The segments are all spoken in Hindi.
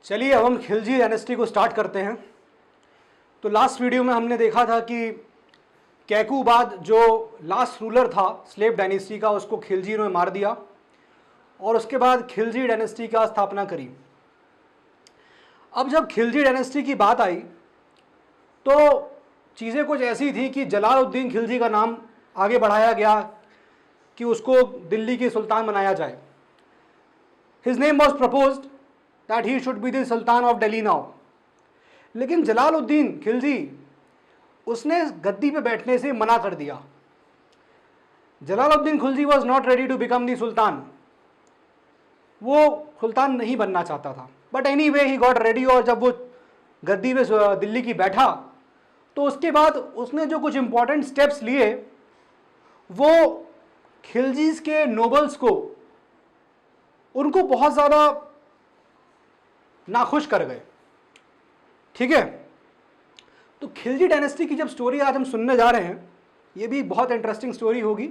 चलिए अब हम खिलजी डायनेस्टी को स्टार्ट करते हैं। तो लास्ट वीडियो में हमने देखा था कि कैकूबाद जो लास्ट रूलर था स्लेव डायनेस्टी का, उसको खिलजी ने मार दिया और उसके बाद खिलजी डायनेस्टी का स्थापना करी। अब जब खिलजी डायनेस्टी की बात आई तो चीज़ें कुछ ऐसी थी कि जलालुद्दीन खिलजी का नाम आगे बढ़ाया गया कि उसको दिल्ली के सुल्तान बनाया जाए। His name was proposed that he should be the sultan of Delhi now. लेकिन जलालुद्दीन खिलजी उसने गद्दी पे बैठने से मना कर दिया। Jalaluddin Khilji was not ready to become the sultan. वो सुल्तान नहीं बनना चाहता था, but anyway he got ready. और जब वो गद्दी पे दिल्ली की बैठा तो उसके बाद उसने जो कुछ इंपॉर्टेंट स्टेप्स लिए वो खिलजीज के नोबल्स को, उनको बहुत ज़्यादा नाखुश कर गए। ठीक है, तो खिलजी डायनेस्टी की जब स्टोरी आज हम सुनने जा रहे हैं, ये भी बहुत इंटरेस्टिंग स्टोरी होगी।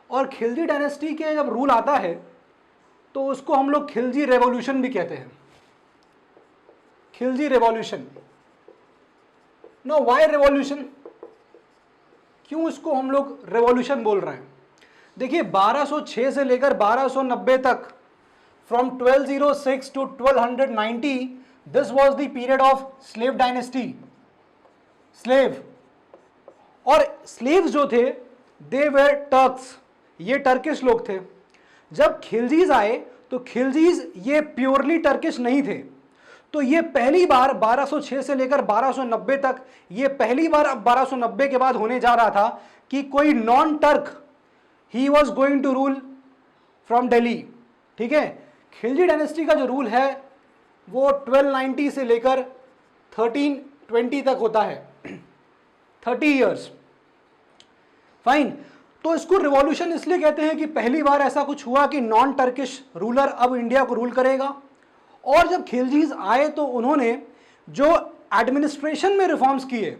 और खिलजी डायनेस्टी के जब रूल आता है तो उसको हम लोग खिलजी रेवोल्यूशन भी कहते हैं। Khilji revolution. No, why revolution? क्यों इसको हम लोग रेवोल्यूशन बोल रहे हैं? देखिए 1206 से लेकर 1290 तक, from 1206 to 1290, this was the period of slave dynasty. Slave, और स्लेव्स जो थे दे वेर टर्क्स, ये टर्किश लोग थे। जब खिलजीज आए तो खिलजीज ये प्योरली टर्किश नहीं थे। तो ये पहली बार 1206 से लेकर 1290 तक, ये पहली बार अब 1290 के बाद होने जा रहा था कि कोई non Turk he was going to rule from Delhi. ठीक है, खिलजी डायनेस्टी का जो रूल है वो 1290 से लेकर 1320 तक होता है, 30 ईयर्स। फाइन। तो इसको रिवॉल्यूशन इसलिए कहते हैं कि पहली बार ऐसा कुछ हुआ कि नॉन टर्किश रूलर अब इंडिया को रूल करेगा। और जब खिलजीज आए तो उन्होंने जो एडमिनिस्ट्रेशन में रिफॉर्म्स किए,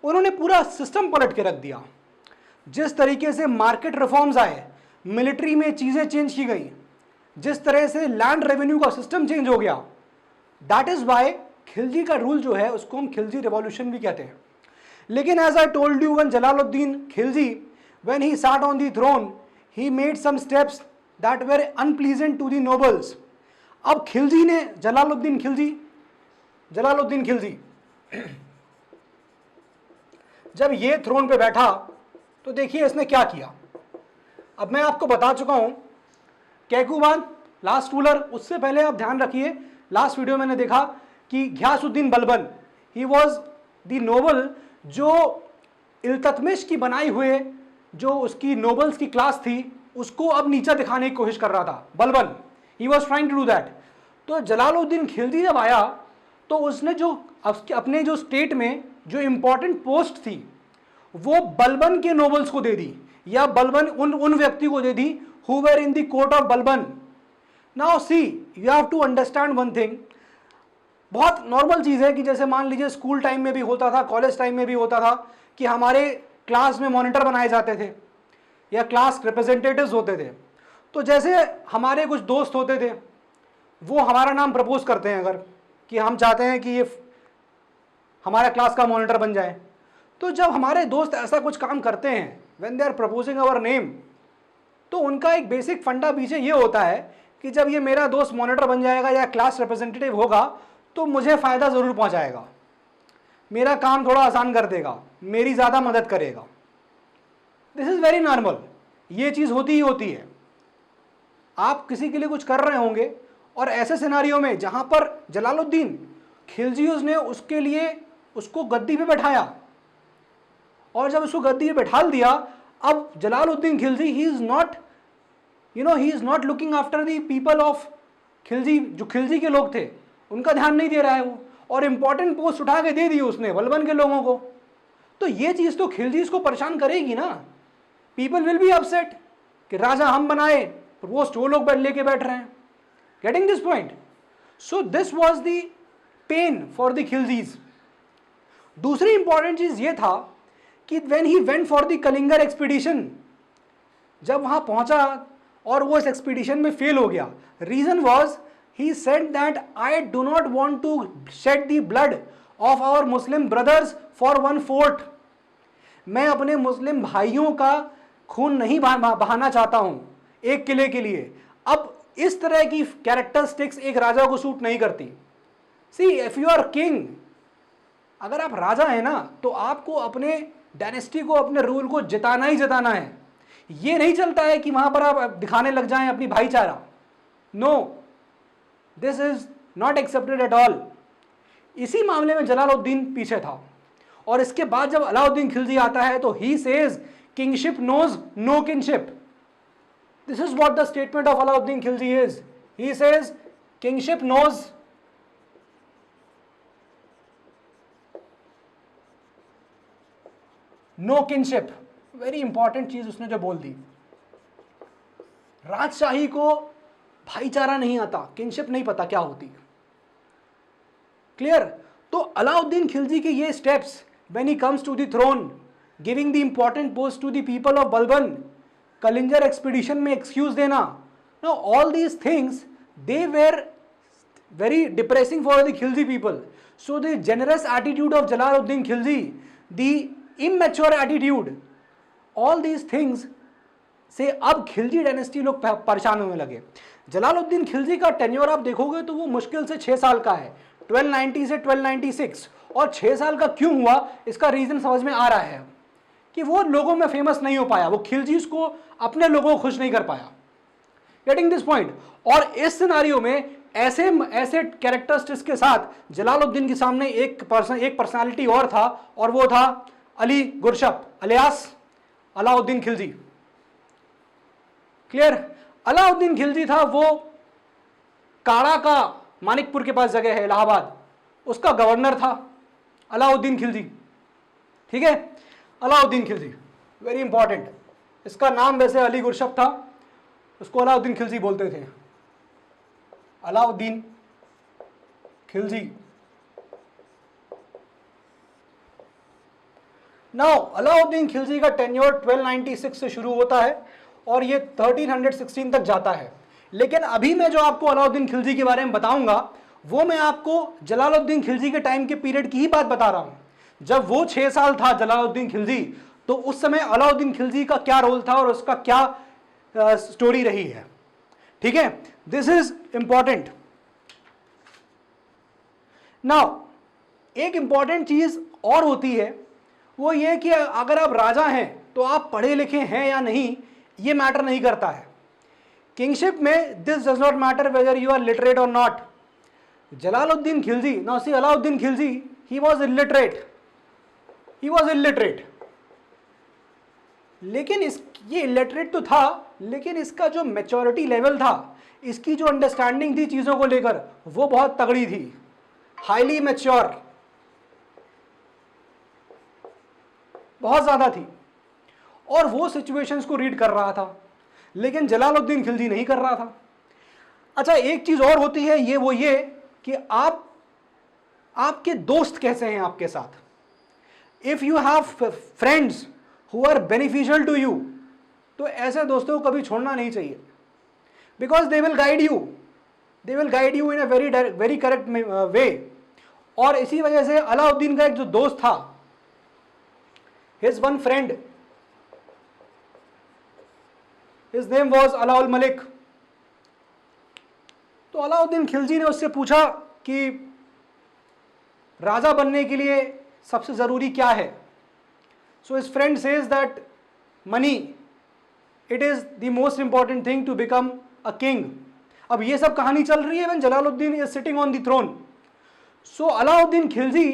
उन्होंने पूरा सिस्टम पलट के रख दिया। जिस तरीके से मार्केट रिफॉर्म्स आए, मिलिट्री में चीज़ें चेंज की गई, जिस तरह से लैंड रेवेन्यू का सिस्टम चेंज हो गया, दैट इज़ वाई खिलजी का रूल जो है उसको हम खिलजी रिवॉल्यूशन भी कहते हैं। लेकिन as I told you, when Jalaluddin Khilji, when he sat on the throne, he made some steps that were unpleasant to the nobles. अब खिलजी ने, जलालुद्दीन खिलजी जब ये थ्रोन पे बैठा तो देखिए इसने क्या किया। अब मैं आपको बता चुका हूं कैकूबाद लास्ट रूलर। उससे पहले आप ध्यान रखिए, लास्ट वीडियो मैंने देखा कि Ghiyasuddin Balban, he was the noble जो इल्तुतमिश की बनाई हुए जो उसकी नोबल्स की क्लास थी उसको अब नीचा दिखाने की कोशिश कर रहा था। Balban, he was trying to do that. तो जलालुद्दीन खिलजी जब आया तो उसने जो अपने जो स्टेट में जो इंपॉर्टेंट पोस्ट थी वो बलबन के नोबल्स को दे दी, या बलबन उन व्यक्ति को दे दी who were in the court of Balban. Now see, you have to understand one thing. बहुत नॉर्मल चीज़ है कि जैसे मान लीजिए स्कूल टाइम में भी होता था, कॉलेज टाइम में भी होता था कि हमारे क्लास में मॉनिटर बनाए जाते थे या क्लास रिप्रेजेंटेटिव्स होते थे। तो जैसे हमारे कुछ दोस्त होते थे, वो हमारा नाम प्रपोज करते हैं अगर कि हम चाहते हैं कि ये हमारा क्लास का मॉनिटर बन जाए। तो जब हमारे दोस्त ऐसा कुछ काम करते हैं, when they are proposing our name, तो उनका एक बेसिक फंडा पीछे ये होता है कि जब ये मेरा दोस्त मॉनिटर बन जाएगा या क्लास रिप्रेजेंटेटिव होगा तो मुझे फ़ायदा ज़रूर पहुँचाएगा, मेरा काम थोड़ा आसान कर देगा, मेरी ज़्यादा मदद करेगा। दिस इज़ वेरी नॉर्मल, ये चीज़ होती ही होती है। आप किसी के लिए कुछ कर रहे होंगे और ऐसे सिनारियों में जहाँ पर जलालुद्दीन खिलजीज ने उसके लिए उसको गद्दी पे बैठाया, और जब उसको गद्दी पे बैठा दिया, अब Jalaluddin Khilji he is not, he is not looking after the people of Khilji. जो खिलजी के लोग थे उनका ध्यान नहीं दे रहा है वो, और इंपॉर्टेंट पोस्ट उठा के दे दी उसने बलबन के लोगों को। तो ये चीज़ तो खिलजीज को परेशान करेगी ना। पीपल विल बी अपसेट कि राजा हम बनाए, पोस्ट वो लोग लेके बैठ रहे हैं। Getting this point? So this was the pain for the Khiljis. दूसरी इंपॉर्टेंट चीज़ ये था कि when he went for the Kalinjar expedition, जब वहाँ पहुँचा और वो इस एक्सपीडिशन में फेल हो गया, reason was he said that I do not want to shed the blood of our Muslim brothers for one fort. मैं अपने मुस्लिम भाइयों का खून नहीं बहाना चाहता हूं एक किले के लिए। अब इस तरह की कैरेक्टरिस्टिक्स एक राजा को सूट नहीं करती। See if you are king, अगर आप राजा हैं ना, तो आपको अपने डायनेस्टी को, अपने रूल को जिताना ही जिताना है। ये नहीं चलता है कि वहां पर आप दिखाने लग जाएं अपनी भाईचारा। No, this is not accepted at all. इसी मामले में जलालुद्दीन पीछे था। और इसके बाद जब अलाउद्दीन खिलजी आता है तो he says kingship knows no kingship. This is what the statement of Alauddin Khilji is. He says kingship knows no kingship. Very important चीज उसने जो बोल दी। राजशाही को भाईचारा नहीं आता, किंगशिप नहीं पता क्या होती। क्लियर? तो अलाउद्दीन खिलजी के ये steps, when he comes to the throne, giving the important post to the people of Balban, Kalinjar expedition में एक्सक्यूज देना, now all these things they were very depressing for the Khilji people. So the generous attitude of Jalaluddin Khilji, the immature attitude, all these things से अब खिलजी डायनेस्टी लोग परेशान होने लगे। जलालुद्दीन खिलजी का टेन्योर आप देखोगे तो वो मुश्किल से 6 साल का है, 1290 से 1296। और 6 साल का क्यों हुआ, इसका रीजन समझ में आ रहा है कि वो लोगों में फेमस नहीं हो पाया, वो खिलजीज को, अपने लोगों को खुश नहीं कर पाया। Getting this point? और इस सिनारियो में ऐसे कैरेक्टरिस्टिक्स के साथ जलालुद्दीन के सामने एक पर्सनालिटी और था, और वो था अली गुरशप अलियास अलाउद्दीन खिलजी। क्लियर? अलाउद्दीन खिलजी था वो काड़ा का, मानिकपुर के पास जगह है इलाहाबाद, उसका गवर्नर था अलाउद्दीन खिलजी। ठीक है? Alauddin Khilji very important. इसका नाम वैसे अली गुरशप था, उसको अलाउद्दीन खिलजी बोलते थे। अलाउद्दीन खिलजी। नाउ अलाउद्दीन खिलजी का टेन्योर 1296 से शुरू होता है और ये 1316 तक जाता है। लेकिन अभी मैं जो आपको अलाउद्दीन खिलजी के बारे में बताऊंगा वो मैं आपको जलालुद्दीन खिलजी के टाइम के पीरियड की ही बात बता रहा हूं। जब वो 6 साल था जलालुद्दीन खिलजी, तो उस समय अलाउद्दीन खिलजी का क्या रोल था और उसका क्या स्टोरी रही है। ठीक है? This is important. नाउ एक इंपॉर्टेंट चीज और होती है, वो ये कि अगर आप राजा हैं तो आप पढ़े लिखे हैं या नहीं, ये मैटर नहीं करता है। किंगशिप में this does not matter whether you are literate और not. Jalaluddin Khilji, now see Alauddin Khilji, he was illiterate, लेकिन ये इलिटरेट तो था, लेकिन इसका जो मैच्योरिटी लेवल था, इसकी जो अंडरस्टैंडिंग थी चीजों को लेकर, वो बहुत तगड़ी थी, हाईली मैच्योर, बहुत ज्यादा थी, और वो सिचुएशंस को रीड कर रहा था। लेकिन जलालुद्दीन खिलजी नहीं कर रहा था। अच्छा, एक चीज और होती है, ये कि आपके दोस्त कैसे हैं आपके साथ। If you have friends who are beneficial to you, तो ऐसे दोस्तों को कभी छोड़ना नहीं चाहिए, because they will guide you in a very correct way. और इसी वजह से अलाउद्दीन का एक जो दोस्त था, his one friend, his name was Alaul Malik. तो अलाउद्दीन खिलजी ने उससे पूछा कि राजा बनने के लिए सबसे जरूरी क्या है। So his friend says that money, it is the most important thing to become a king. अब ये सब कहानी चल रही है when Jalaluddin is sitting on the throne. So Alauddin Khilji,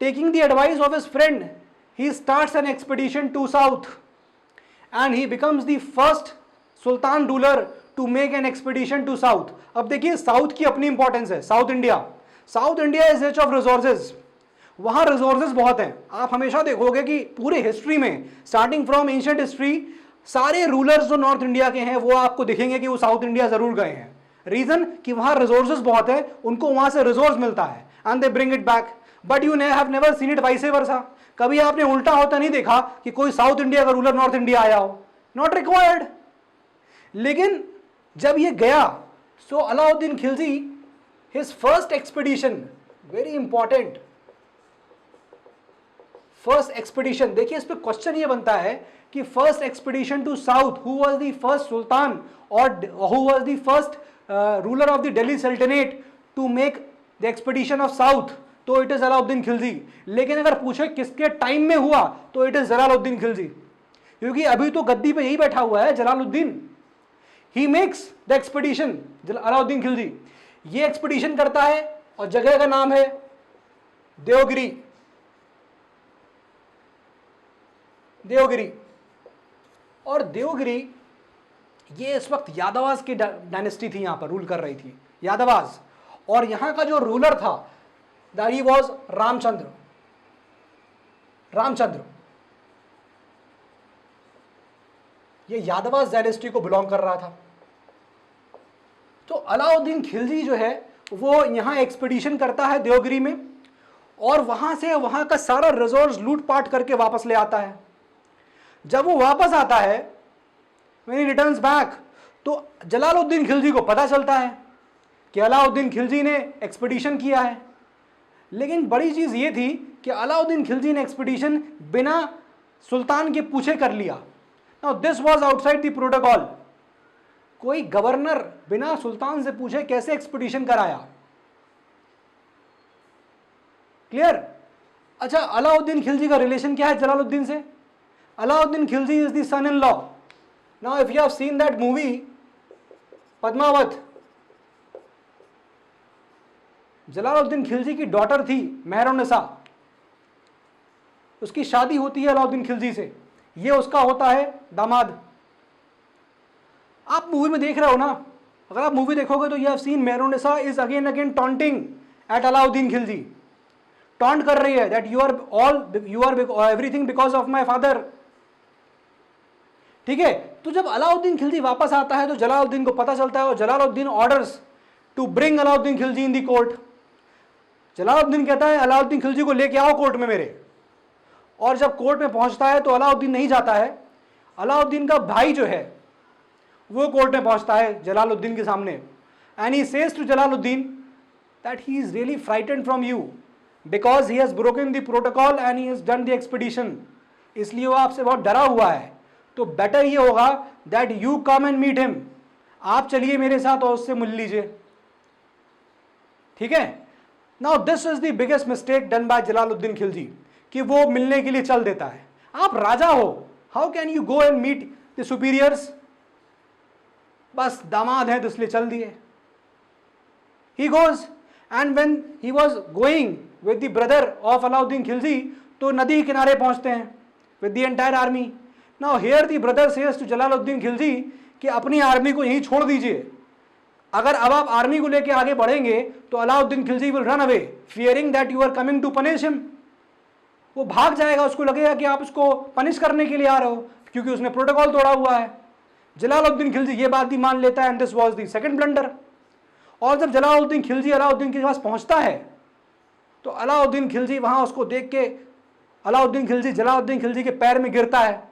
taking the advice of his friend, he starts an expedition to south and he becomes the first sultan ruler to make an expedition to south. अब देखिए साउथ की अपनी इंपॉर्टेंस है। South India is rich of resources, वहां रिसोर्सेज बहुत हैं। आप हमेशा देखोगे कि पूरे हिस्ट्री में, स्टार्टिंग फ्रॉम एंशिएंट हिस्ट्री, सारे रूलर्स जो नॉर्थ इंडिया के हैं वो आपको दिखेंगे कि वो साउथ इंडिया जरूर गए हैं। रीजन कि वहां रिसोर्सेज बहुत है, उनको वहां से रिसोर्स मिलता है and they bring it back. But you have never seen it vice versa. कभी आपने उल्टा होता नहीं देखा कि कोई साउथ इंडिया का रूलर नॉर्थ इंडिया आया हो, नॉट रिक्वायर्ड। लेकिन जब ये गया So Alauddin Khilji, his first expedition, very important, first expedition, देखिए इस पे क्वेश्चन ये बनता है कि first expedition to south, who was the first sultan और who was the first ruler of the Delhi Saltanat to make the expedition of south, तो इट इज अलाउद्दीन खिलजी। लेकिन अगर पूछे किसके टाइम में हुआ तो इट इज जलालुद्दीन खिलजी, क्योंकि अभी तो गद्दी पे यही बैठा हुआ है Jalaluddin. He makes the expedition, Alauddin Khilji ये एक्सपीडिशन करता है और जगह का नाम है देवगिरी। देवगिरी, और देवगिरी ये इस वक्त यादवास की डायनेस्टी थी, यहां पर रूल कर रही थी यादवास, और यहां का जो रूलर था that he was Ramchandra. Ramchandra ये यादवास डायनेस्टी को बिलोंग कर रहा था। तो अलाउद्दीन खिलजी जो है वो यहां एक्सपीडिशन करता है देवगिरी में, और वहां से वहां का सारा रिजोर्स लूटपाट करके वापस ले आता है। जब वो वापस आता है, when he returns back, तो जलालुद्दीन खिलजी को पता चलता है कि अलाउद्दीन खिलजी ने एक्सपीडिशन किया है। लेकिन बड़ी चीज ये थी कि अलाउद्दीन खिलजी ने एक्सपीडिशन बिना सुल्तान के पूछे कर लिया। Now this was outside the protocol. कोई गवर्नर बिना सुल्तान से पूछे कैसे एक्सपीडिशन कराया? क्लियर? अच्छा, अलाउद्दीन खिलजी का रिलेशन क्या है जलालुद्दीन से? Alauddin Khilji is the son-in-law. Now, if you have seen that movie, Padmavat, Jalaluddin Khilji की डॉटर थी मेहरुन्निसा, उसकी शादी होती है अलाउद्दीन खिलजी से, ये उसका होता है दामाद। आप मूवी में देख रहे हो ना, अगर आप मूवी देखोगे तो you have seen Mehrunnisa is again taunting at Alauddin Khilji, taunt कर रही है that you are everything because of my father. ठीक है, तो जब अलाउद्दीन खिलजी वापस आता है तो जलालुद्दीन को पता चलता है और Jalaluddin orders to bring Alauddin Khilji in the court. Jalaluddin कहता है अलाउद्दीन खिलजी को लेके आओ कोर्ट में मेरे, और जब कोर्ट में पहुंचता है तो अलाउद्दीन नहीं जाता है, अलाउद्दीन का भाई जो है वो कोर्ट में पहुंचता है जलालुद्दीन के सामने, and he says to Jalaluddin that he is really frightened from you because he has broken the protocol and he has done the expedition, इसलिए वो आपसे बहुत डरा हुआ है। तो बेटर ये होगा that you come and meet him, आप चलिए मेरे साथ और उससे मिल लीजिए। ठीक है, now this is the biggest mistake done by Jalaluddin Khilji कि वो मिलने के लिए चल देता है। आप राजा हो, how can you go and meet the superiors? बस दामाद है तो इसलिए चल दिए। He goes, and when he was going with the brother of Alauddin Khilji, तो नदी किनारे पहुंचते हैं with the entire army. Now here the brother says to Jalaluddin Khilji कि अपनी आर्मी को यहीं छोड़ दीजिए, अगर अब आप आर्मी को लेकर आगे बढ़ेंगे तो Alauddin Khilji will run away fearing that you are coming to punish him. वो भाग जाएगा, उसको लगेगा कि आप उसको पनिश करने के लिए आ रहे हो क्योंकि उसने प्रोटोकॉल तोड़ा हुआ है। जलालुद्दीन खिलजी ये बात ही मान लेता है, and this was the second blunder. और जब जलालुद्दीन खिलजी अलाउद्दीन के पास पहुंचता है तो अलाउद्दीन खिलजी वहां उसको देख के अलाउद्दीन खिलजी के पैर में गिरता है।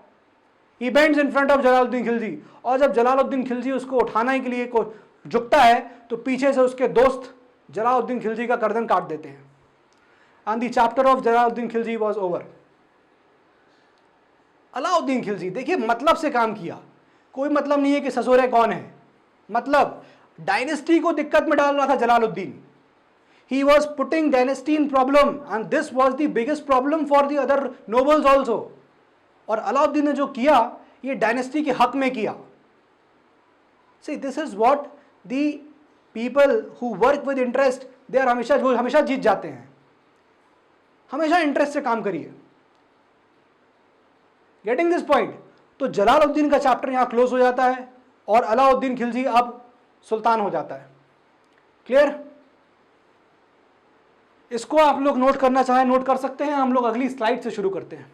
He bends in front of Jalaluddin Khilji, और जब जलालुद्दीन खिलजी उसको उठाने के लिए को झुकता है तो पीछे से उसके दोस्त जलालुद्दीन खिलजी का गर्दन काट देते हैं। And the chapter of Jalaluddin Khilji was over. Alauddin Khilji देखिए मतलब से काम किया, कोई मतलब नहीं है कि ससुरे कौन है, मतलब डायनेस्टी को दिक्कत में डाल रहा था Jalaluddin. He was putting dynasty in problem and this was the biggest problem for the other nobles also. और अलाउद्दीन ने जो किया ये डायनेस्टी के हक में किया। See, this is what the people who work with interest, they are हमेशा जीत जाते हैं। हमेशा इंटरेस्ट से काम करिए। Getting this point? तो जलालुद्दीन का चैप्टर यहां क्लोज हो जाता है और अलाउद्दीन खिलजी अब सुल्तान हो जाता है। क्लियर? इसको आप लोग नोट करना चाहें नोट कर सकते हैं। हम लोग अगली स्लाइड से शुरू करते हैं।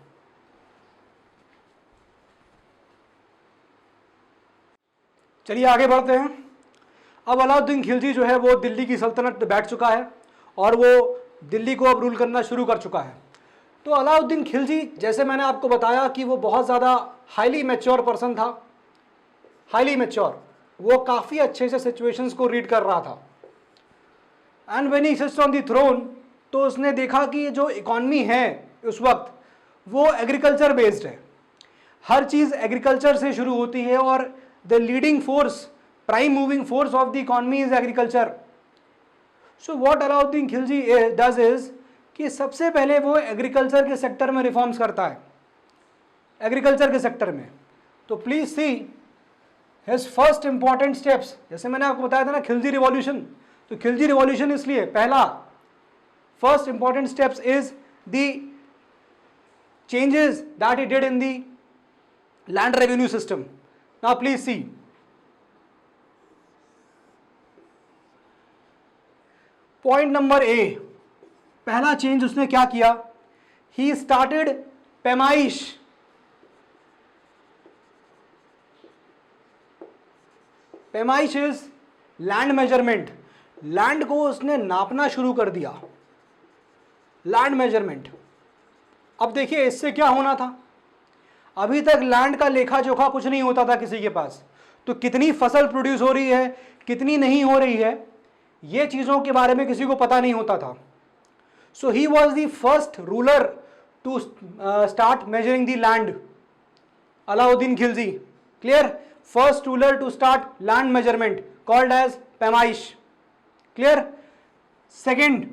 चलिए आगे बढ़ते हैं। अब अलाउद्दीन खिलजी जो है वो दिल्ली की सल्तनत पे बैठ चुका है और वो दिल्ली को अब रूल करना शुरू कर चुका है। तो अलाउद्दीन खिलजी, जैसे मैंने आपको बताया कि वो बहुत ज़्यादा हाईली मैच्योर पर्सन था, हाईली मैच्योर। वो काफ़ी अच्छे से सिचुएशंस को रीड कर रहा था। And when he sits on the throne, तो उसने देखा कि जो इकॉनमी है उस वक्त वो एग्रीकल्चर बेस्ड है, हर चीज़ एग्रीकल्चर से शुरू होती है और the leading force, prime moving force of the economy is agriculture. So what Alauddin Khilji does is कि सबसे पहले वो एग्रीकल्चर के सेक्टर में रिफॉर्म्स करता है, एग्रीकल्चर के सेक्टर में। तो please see his first important steps, जैसे मैंने आपको बताया था ना खिलजी रिवॉल्यूशन, तो खिलजी रिवॉल्यूशन इसलिए पहला first important steps is the changes that he did in the land revenue system. Now please see, point number A, पहला चेंज उसने क्या किया, he started paimaish. Paimaish is land measurement, land को उसने नापना शुरू कर दिया, लैंड मेजरमेंट। अब देखिए इससे क्या होना था, अभी तक लैंड का लेखा जोखा कुछ नहीं होता था किसी के पास, तो कितनी फसल प्रोड्यूस हो रही है कितनी नहीं हो रही है ये चीज़ों के बारे में किसी को पता नहीं होता था। So he was the first ruler to start measuring the land, Alauddin Khilji, clear, first ruler to start land measurement called as paimaish, clear. Second,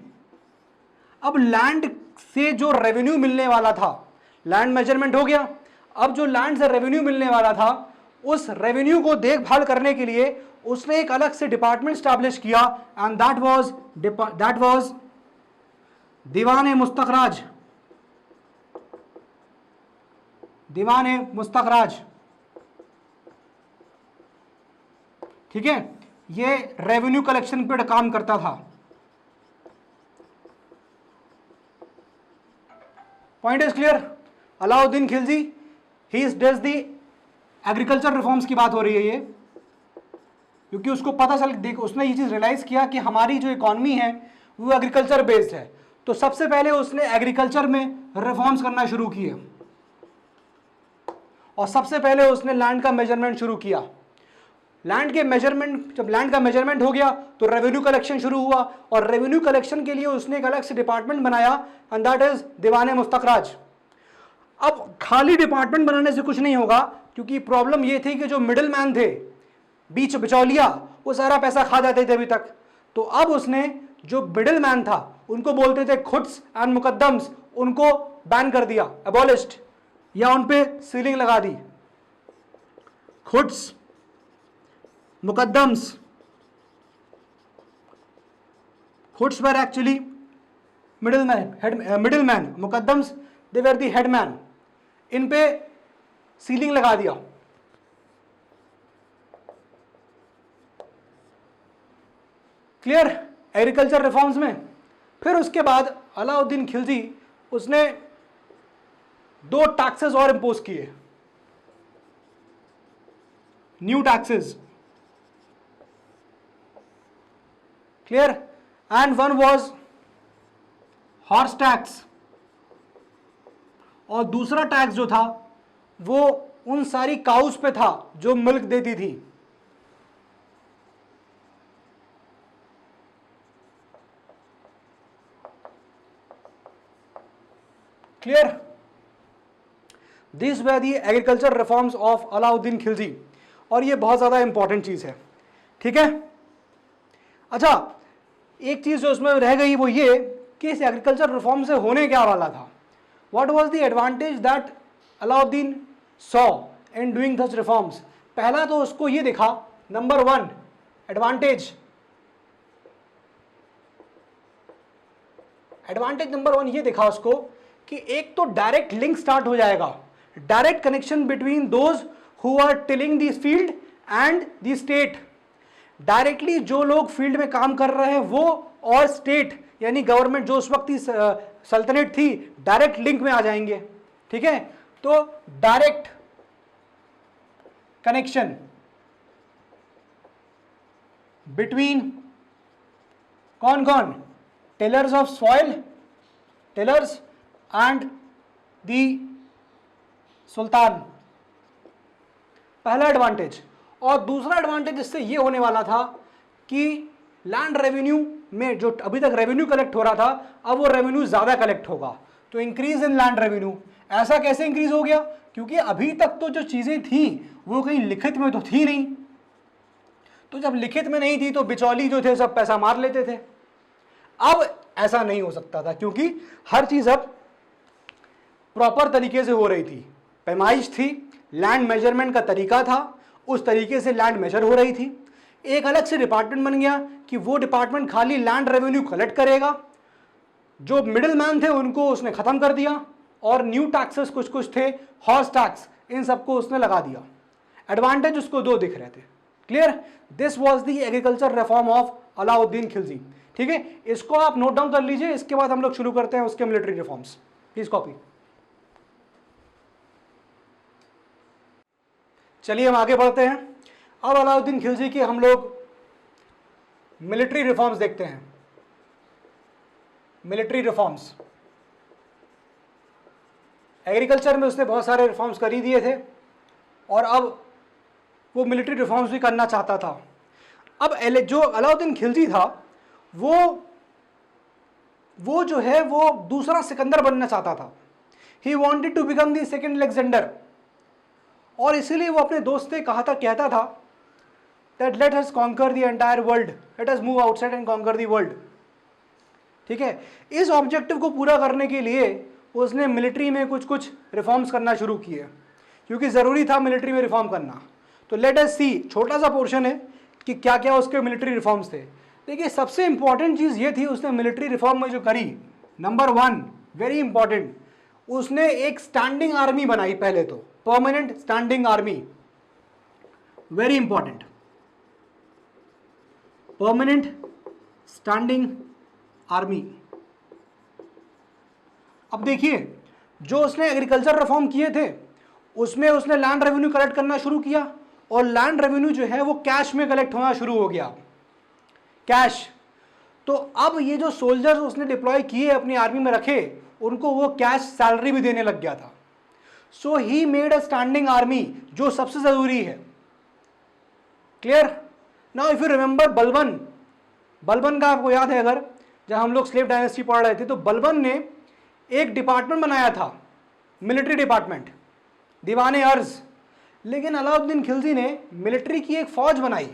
अब लैंड से जो रेवेन्यू मिलने वाला था, लैंड मेजरमेंट हो गया, अब जो लैंड से रेवेन्यू मिलने वाला था उस रेवेन्यू को देखभाल करने के लिए उसने एक अलग से डिपार्टमेंट स्टैब्लिश किया एंड दैट वाज दीवान मुस्तखराज, दीवान मुस्तखराज, ठीक है, ये रेवेन्यू कलेक्शन पे काम करता था। Point is clear. Alauddin Khilji he does the agriculture reforms की बात हो रही है ये, क्योंकि उसको पता चल, देख उसने ये चीज रियलाइज किया कि हमारी जो इकॉनमी है वो एग्रीकल्चर बेस्ड है, तो सबसे पहले उसने एग्रीकल्चर में रिफॉर्म्स करना शुरू किए और सबसे पहले उसने लैंड का मेजरमेंट शुरू किया। लैंड के मेजरमेंट, जब लैंड का मेजरमेंट हो गया तो रेवेन्यू कलेक्शन शुरू हुआ और रेवेन्यू कलेक्शन के लिए उसने एक अलग से डिपार्टमेंट बनाया एंड दैट इज दीवान मुस्तखराज। अब खाली डिपार्टमेंट बनाने से कुछ नहीं होगा, क्योंकि प्रॉब्लम ये थी कि जो मिडिल मैन थे, बीच बिचौलिया, वो सारा पैसा खा जाते थे अभी तक। तो अब उसने जो मिडिल मैन था, उनको बोलते थे खुट्स एंड मुकद्दम्स, उनको बैन कर दिया, एबॉलिश्ड, या उन पे सीलिंग लगा दी। Khuts, muqaddams, khuts were actually middleman, muqaddams they were the headman, इन पे सीलिंग लगा दिया। क्लियर, एग्रीकल्चर रिफॉर्म्स में। फिर उसके बाद अलाउद्दीन खिलजी उसने 2 टैक्सेस और इंपोज किए, new taxes, clear, and one was horse tax और दूसरा टैक्स जो था वो उन सारी काउस पे था जो मिल्क देती थी। Clear, this were the agriculture reforms of Alauddin Khilji, और ये बहुत ज्यादा इंपॉर्टेंट चीज है, ठीक है। अच्छा, एक चीज जो उसमें रह गई वो ये कि इस एग्रीकल्चर रिफॉर्म से होने क्या वाला था, what was the advantage that Alauddin saw in doing such reforms. पहला तो उसको ये दिखा, नंबर 1 एडवांटेज नंबर 1 ये दिखा उसको कि एक तो डायरेक्ट लिंक स्टार्ट हो जाएगा, direct connection between those who are tilling this field and the state. Directly जो लोग फील्ड में काम कर रहे हैं वो और स्टेट यानी गवर्नमेंट जो उस वक्त सल्तनत थी, डायरेक्ट लिंक में आ जाएंगे, ठीक है। तो डायरेक्ट कनेक्शन बिटवीन कौन कौन, tillers of soil, tillers and the sultan, पहला एडवांटेज। और दूसरा एडवांटेज इससे ये होने वाला था कि लैंड रेवेन्यू में जो अभी तक रेवेन्यू कलेक्ट हो रहा था, अब वो रेवेन्यू ज़्यादा कलेक्ट होगा, तो इंक्रीज इन लैंड रेवेन्यू। ऐसा कैसे इंक्रीज हो गया? क्योंकि अभी तक तो जो चीज़ें थी वो कहीं लिखित में तो थी नहीं, तो जब लिखित में नहीं थी तो बिचौली जो थे सब पैसा मार लेते थे। अब ऐसा नहीं हो सकता था, क्योंकि हर चीज़ अब प्रॉपर तरीके से हो रही थी, पैमाइश थी, लैंड मेजरमेंट का तरीका था, उस तरीके से लैंड मेजर हो रही थी। एक अलग से डिपार्टमेंट बन गया कि वो डिपार्टमेंट खाली लैंड रेवेन्यू कलेक्ट करेगा, जो मिडिल मैन थे उनको उसने खत्म कर दिया, और न्यू टैक्सेस कुछ कुछ थे, हॉर्स टैक्स, इन सबको उसने लगा दिया। एडवांटेज उसको दो दिख रहे थे। Clear? This was the agriculture reform of Alauddin Khilji. ठीक है, इसको आप नोट डाउन कर लीजिए, इसके बाद हम लोग शुरू करते हैं उसके मिलिट्री रिफॉर्म्स। Please copy. चलिए हम आगे बढ़ते हैं। अब अलाउद्दीन खिलजी के हम लोग मिलिट्री रिफॉर्म्स देखते हैं। मिलिट्री रिफॉर्म्स, एग्रीकल्चर में उसने बहुत सारे रिफॉर्म्स कर ही दिए थे, और अब वो मिलिट्री रिफॉर्म्स भी करना चाहता था। अब जो अलाउद्दीन खिलजी था वो जो है वो दूसरा सिकंदर बनना चाहता था। He wanted to become the second Alexander, और इसीलिए वो अपने दोस्त से कहता था that let us conquer the entire world, let us move outside and conquer the world. ठीक है, इस ऑब्जेक्टिव को पूरा करने के लिए उसने मिलिट्री में कुछ कुछ रिफॉर्म्स करना शुरू किए, क्योंकि ज़रूरी था मिलिट्री में रिफॉर्म करना। तो लेट अस सी, छोटा सा पोर्शन है कि क्या क्या उसके मिलिट्री रिफॉर्म्स थे। देखिए, सबसे इंपॉर्टेंट चीज़ ये थी उसने मिलिट्री रिफॉर्म में जो करी, नंबर 1 वेरी इंपॉर्टेंट, उसने एक स्टैंडिंग आर्मी बनाई। पहले तो permanent standing army, very important, permanent standing army. अब देखिए, जो उसने एग्रीकल्चर रिफॉर्म किए थे उसमें उसने लैंड रेवेन्यू कलेक्ट करना शुरू किया, और लैंड रेवेन्यू जो है वो कैश में कलेक्ट होना शुरू हो गया, कैश। तो अब ये जो सोल्जर्स उसने डिप्लॉय किए, अपनी आर्मी में रखे, उनको वो कैश सैलरी भी देने लग गया था। So he made a standing army, जो सबसे जरूरी है। Clear? Now if you remember Balban का आपको याद है, अगर जब हम लोग स्लेव डायनेस्टी पढ़ रहे थे तो बलबन ने एक डिपार्टमेंट बनाया था, मिलिट्री डिपार्टमेंट, दीवाने अर्ज। लेकिन अलाउद्दीन खिलजी ने मिलिट्री की एक फौज बनाई,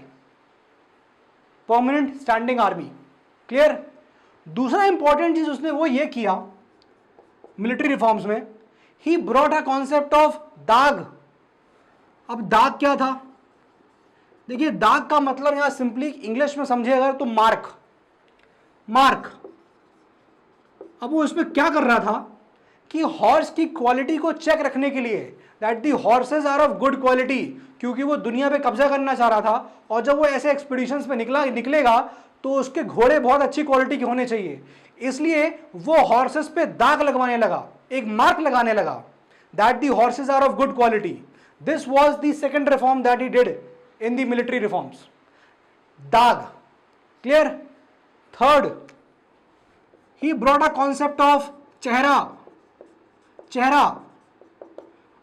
परमानेंट स्टैंडिंग आर्मी। क्लियर? दूसरा इंपॉर्टेंट चीज उसने वो ये किया मिलिट्री रिफॉर्म्स में, he brought a concept of दाग। अब दाग क्या था? देखिए, दाग का मतलब यहां सिंपली इंग्लिश में समझे अगर तो मार्क। अब वो इसमें क्या कर रहा था कि हॉर्स की क्वालिटी को चेक रखने के लिए, that the horses are of good quality, क्योंकि वो दुनिया पे कब्जा करना चाह रहा था, और जब वो ऐसे एक्सपीडिशंस पे निकलेगा तो उसके घोड़े बहुत अच्छी क्वालिटी के होने चाहिए। इसलिए वो हॉर्सेस पे दाग लगवाने लगा, एक मार्क लगाने लगा, that the horses are of good quality. This was the second reform that he did in the military reforms, dagh. Clear? Third, he brought a concept of चेहरा।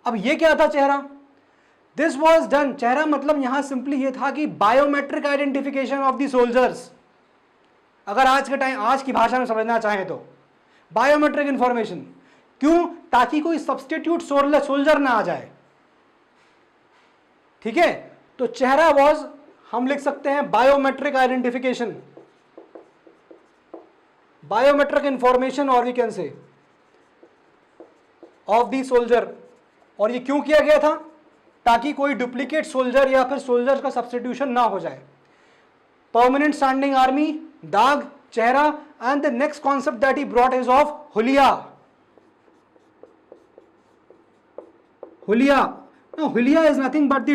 अब ये क्या था चेहरा? दिस वॉज डन, चेहरा मतलब यहां सिंपली ये था कि biometric identification of the soldiers. अगर आज की भाषा में समझना चाहें तो बायोमेट्रिक इंफॉर्मेशन। क्यों? ताकि कोई सब्सटीट्यूट सोल्जर ना आ जाए। ठीक है, तो चेहरा वॉज, हम लिख सकते हैं बायोमेट्रिक आइडेंटिफिकेशन, बायोमेट्रिक इंफॉर्मेशन, और we can say of the soldier. और ये क्यों किया गया था? ताकि कोई डुप्लीकेट सोल्जर या फिर सोल्जर का सब्स्टिट्यूशन ना हो जाए। परमानेंट स्टैंडिंग आर्मी, दाग, चेहरा, and the next concept that he brought is of हुलिया। हुलिया is nothing but the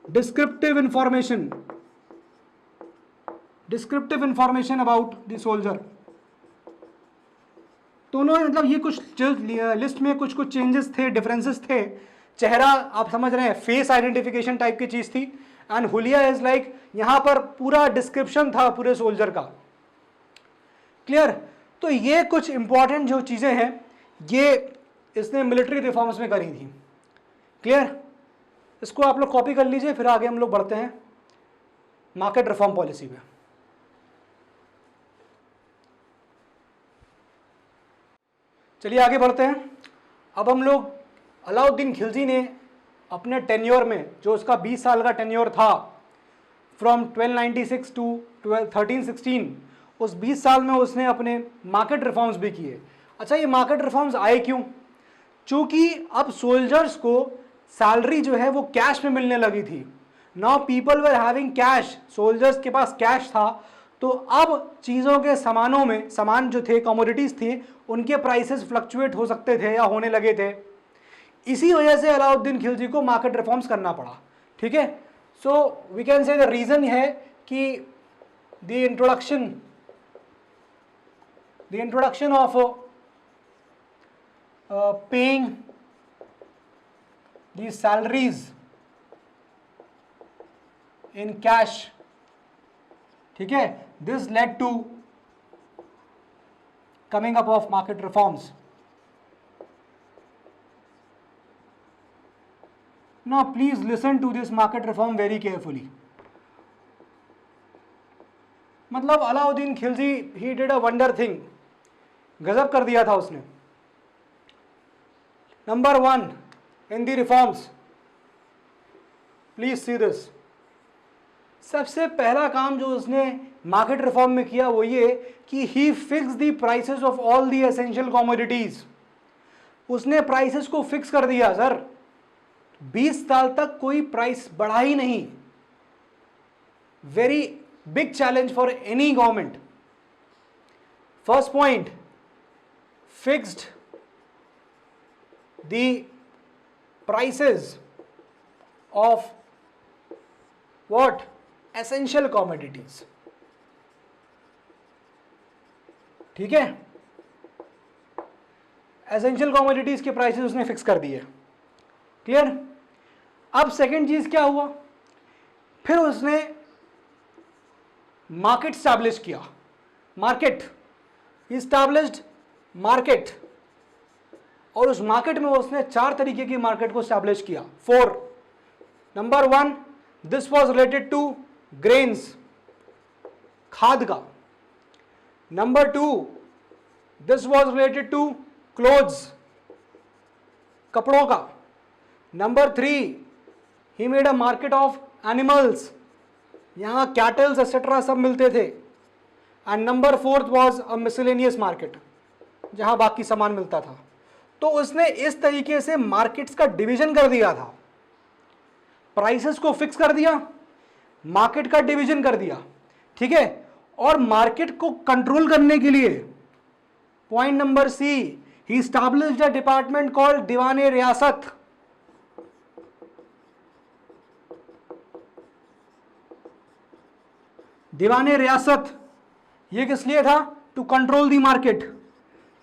descriptive information about the soldier. तो उन्होंने मतलब ये कुछ लिस्ट में कुछ चेंजेस थे, डिफरेंसेस थे। चेहरा आप समझ रहे हैं, फेस आइडेंटिफिकेशन टाइप की चीज थी, एंड हुलिया इज लाइक यहां पर पूरा डिस्क्रिप्शन था पूरे सोल्जर का। क्लियर? तो ये कुछ इंपॉर्टेंट जो चीजें हैं ये इसने मिलिट्री रिफॉर्म्स में करी थी। क्लियर? इसको आप लोग कॉपी कर लीजिए, फिर आगे हम लोग बढ़ते हैं मार्केट रिफॉर्म पॉलिसी पे। चलिए आगे बढ़ते हैं। अब हम लोग अलाउद्दीन खिलजी ने अपने टेन्योर में, जो उसका 20 साल का टेन्योर था फ्रॉम 1296 टू 1316, उस 20 साल में उसने अपने मार्केट रिफॉर्म्स भी किए। अच्छा, ये मार्केट रिफॉर्म्स आए क्यों? चूंकि अब सोल्जर्स को सैलरी जो है वो कैश में मिलने लगी थी। Now people were having cash, soldiers के पास कैश था, तो अब चीज़ों के सामानों में, सामान जो थे, कमोडिटीज़ थे, उनके प्राइसेस फ्लक्चुएट हो सकते थे या होने लगे थे। इसी वजह से अलाउद्दीन खिलजी को मार्केट रिफॉर्म्स करना पड़ा। ठीक है, so we can say the reason है कि the introduction of paying the salaries in cash, ठीक है, this led to coming up of market reforms. Now please listen to this market reform very carefully. मतलब Alauddin Khilji he did a wonder thing, गजब कर दिया था उसने। Number 1 in the reforms, please see this. सबसे पहला काम जो उसने मार्केट रिफॉर्म में किया वो ये कि he fix the prices of all the essential commodities. उसने प्राइसेस को फिक्स कर दिया। सर 20 साल तक कोई प्राइस बढ़ा ही नहीं। Very big challenge for any government. First point, fixed the prices of what, essential commodities. ठीक है, एसेंशियल कमोडिटीज के प्राइसेस उसने फिक्स कर दिए। क्लियर? अब सेकेंड चीज क्या हुआ, फिर उसने मार्केट स्टैब्लिश किया। मार्केट, इस्टैब्लिश्ड मार्केट, और उस मार्केट में उसने 4 तरीके की मार्केट को स्टैब्लिश किया। 4, number 1, this was related to grains, खाद का। Number 2, this was related to clothes, कपड़ों का। Number 3, he made a market of animals, यहां कैटल्स एक्सेट्रा सब मिलते थे। And number 4 was a miscellaneous market, जहां बाकी सामान मिलता था। तो उसने इस तरीके से मार्केट्स का डिवीजन कर दिया था। प्राइसेस को फिक्स कर दिया, मार्केट का डिवीजन कर दिया। ठीक है, और मार्केट को कंट्रोल करने के लिए, point number C, he established a department called Diwane Riyasat. Diwane Riyasat, ये किस लिए था? To control the market.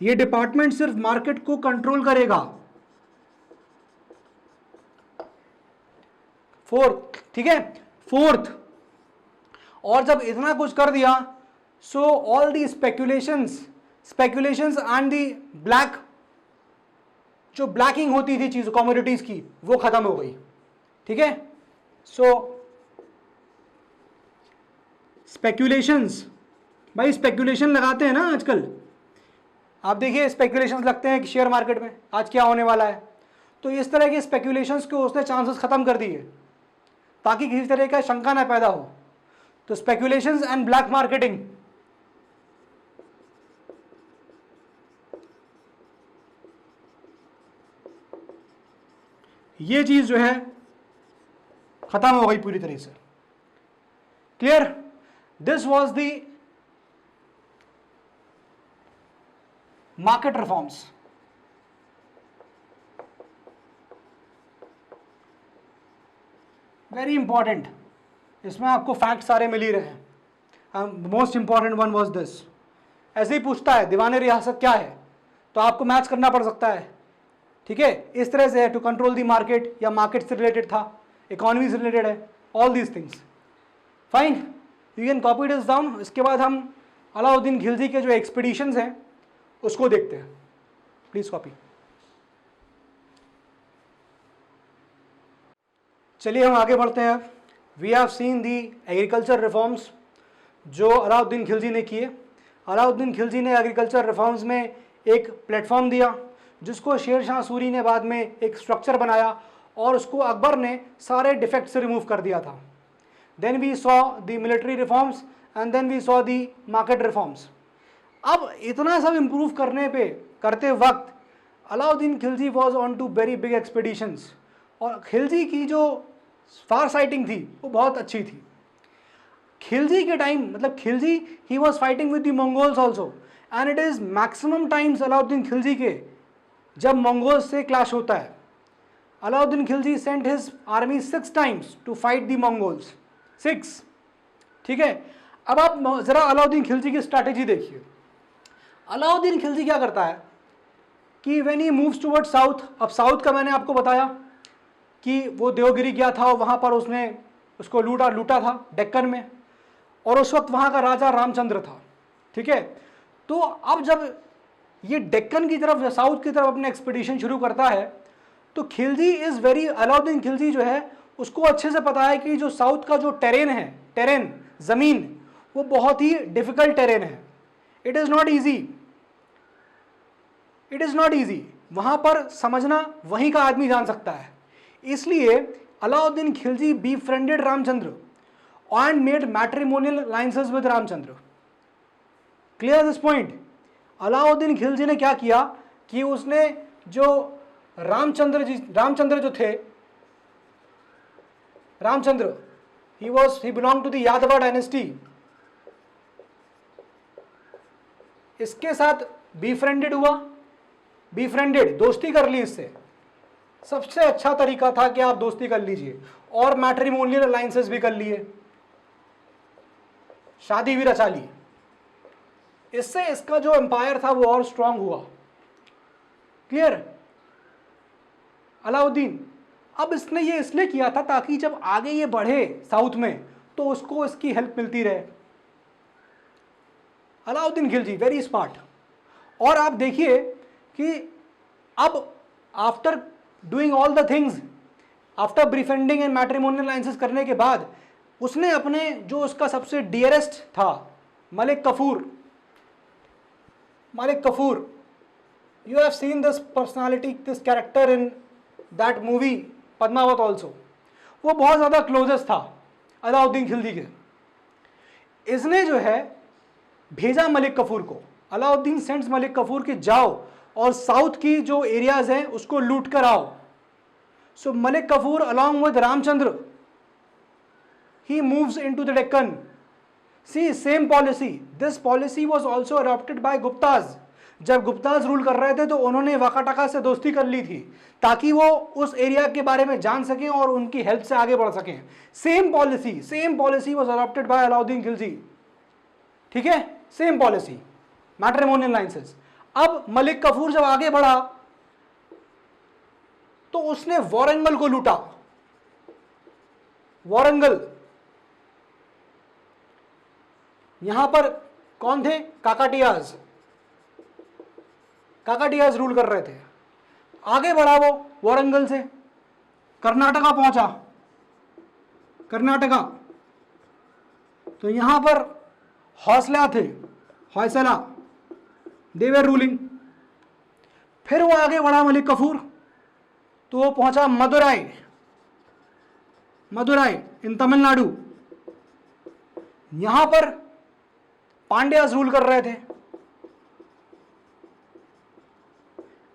ये डिपार्टमेंट सिर्फ मार्केट को कंट्रोल करेगा। फोर्थ, ठीक है, फोर्थ, और जब इतना कुछ कर दिया, so all the speculations and the black, जो ब्लैकिंग होती थी चीज कमोडिटीज की, वो खत्म हो गई। ठीक है, सो स्पेक्यूलेशंस, भाई स्पेक्यूलेशन लगाते हैं ना आजकल, आप देखिए स्पेक्यूलेशंस लगते हैं कि शेयर मार्केट में आज क्या होने वाला है। तो इस तरह के स्पेक्यूलेशंस को उसने चांसेस खत्म कर दिए ताकि किसी तरह का शंका ना पैदा हो। तो स्पेक्यूलेशंस एंड ब्लैक मार्केटिंग, ये चीज जो है खत्म हो गई पूरी तरह से। Clear? This was the market reforms. Very important, इसमें आपको फैक्ट सारे मिल ही रहे हैं। Most important one was this. ऐसे ही पूछता है दीवाने रियासत क्या है, तो आपको मैच करना पड़ सकता है। ठीक है, इस तरह से है, टू कंट्रोल दी मार्केट, या मार्केट से रिलेटेड था, इकोनॉमी से रिलेटेड है, all these things. Fine, you can copy this down. इसके बाद हम अलाउद्दीन खिलजी के जो एक्सपीडिशंस हैं उसको देखते हैं। Please copy. चलिए हम आगे बढ़ते हैं। We have seen the agriculture reforms जो अलाउद्दीन खिलजी ने किए। अलाउद्दीन खिलजी ने एग्रीकल्चर रिफॉर्म्स में एक प्लेटफॉर्म दिया जिसको शेर शाह सूरी ने बाद में एक स्ट्रक्चर बनाया और उसको अकबर ने सारे डिफेक्ट से रिमूव कर दिया था। Then we saw the military reforms and then we saw the market reforms. अब इतना सब इम्प्रूव करते वक्त Alauddin Khilji was on two very big expeditions, और खिलजी की जो फार साइटिंग थी वो बहुत अच्छी थी। खिलजी के टाइम मतलब Khilji he was fighting with the Mongols also, and it is maximum times Alauddin Khilji के जब मंगोल्स से क्लैश होता है। Alauddin Khilji sent his army 6 times to fight the Mongols, 6। ठीक है, अब आप जरा अलाउद्दीन खिलजी की स्ट्रैटेजी देखिए। अलाउद्दीन खिलजी क्या करता है कि when he moves toward south, अब साउथ का मैंने आपको बताया कि वो देवगिरी गया था और वहाँ पर उसने उसको लूटा था डेक्कन में, और उस वक्त वहाँ का राजा रामचंद्र था। ठीक है, तो अब जब ये डेक्कन की तरफ साउथ की तरफ अपने एक्सपीडिशन शुरू करता है तो खिलजी इज़ वेरी, अलाउद्दीन खिलजी जो है उसको अच्छे से पता है कि जो साउथ का जो टेरेन ज़मीन वो बहुत ही डिफ़िकल्ट टेरेन है। इट इज़ नॉट ईजी, वहाँ पर समझना वहीं का आदमी जान सकता है। इसलिए Alauddin Khilji befriended Ramchandra and made matrimonial alliances with Ramchandra. Clear this point? Alauddin Khilji ने क्या किया कि उसने जो रामचंद्र जो थे, Ramchandra he belonged to the यादवा डायनेस्टी, इसके साथ befriended दोस्ती कर ली इससे। सबसे अच्छा तरीका था कि आप दोस्ती कर लीजिए, और मैट्रिमोनियल अलायंसेस भी कर लिए, शादी भी रचा ली। इससे इसका जो एम्पायर था वो और स्ट्रांग हुआ। क्लियर? अलाउद्दीन अब इसने ये इसलिए किया था ताकि जब आगे ये बढ़े साउथ में तो उसको इसकी हेल्प मिलती रहे। Alauddin Khilji very smart. और आप देखिए कि अब after doing all the things, after befriending and matrimonial alliances करने के बाद उसने अपने जो उसका सबसे डियरेस्ट था Malik Kafur, you have seen this personality, this character in that movie Padmaavat also. वो बहुत ज़्यादा क्लोजेस्ट था अलाउद्दीन खिलजी के। इसने जो है भेजा मलिक कफूर को, अलाउद्दीन सेंड्स मलिक कफूर कि जाओ और साउथ की जो एरियाज हैं उसको लूट कर आओ। So Malik Kafur along with Ramchandra he moves into the Deccan. See, same policy. This policy was also adopted by Guptas. जब गुप्ताज रूल कर रहे थे तो उन्होंने वाकाटका से दोस्ती कर ली थी ताकि वो उस एरिया के बारे में जान सकें और उनकी हेल्प से आगे बढ़ सकें। Same policy was adopted by Alauddin Khilji. ठीक है, सेम पॉलिसी, मैट्रिमोनियल अलायंसेस। अब मलिक कफूर जब आगे बढ़ा तो उसने वारंगल को लूटा। वारंगल, यहां पर कौन थे? काकाटियाज रूल कर रहे थे। आगे बढ़ा वो वारंगल से, कर्नाटका पहुंचा। कर्नाटका तो यहां पर होयसला दे वर रूलिंग। फिर वो आगे बढ़ा मलिक कफूर तो वो पहुंचा मदुराई इन तमिलनाडु। यहां पर पांड्याज रूल कर रहे थे।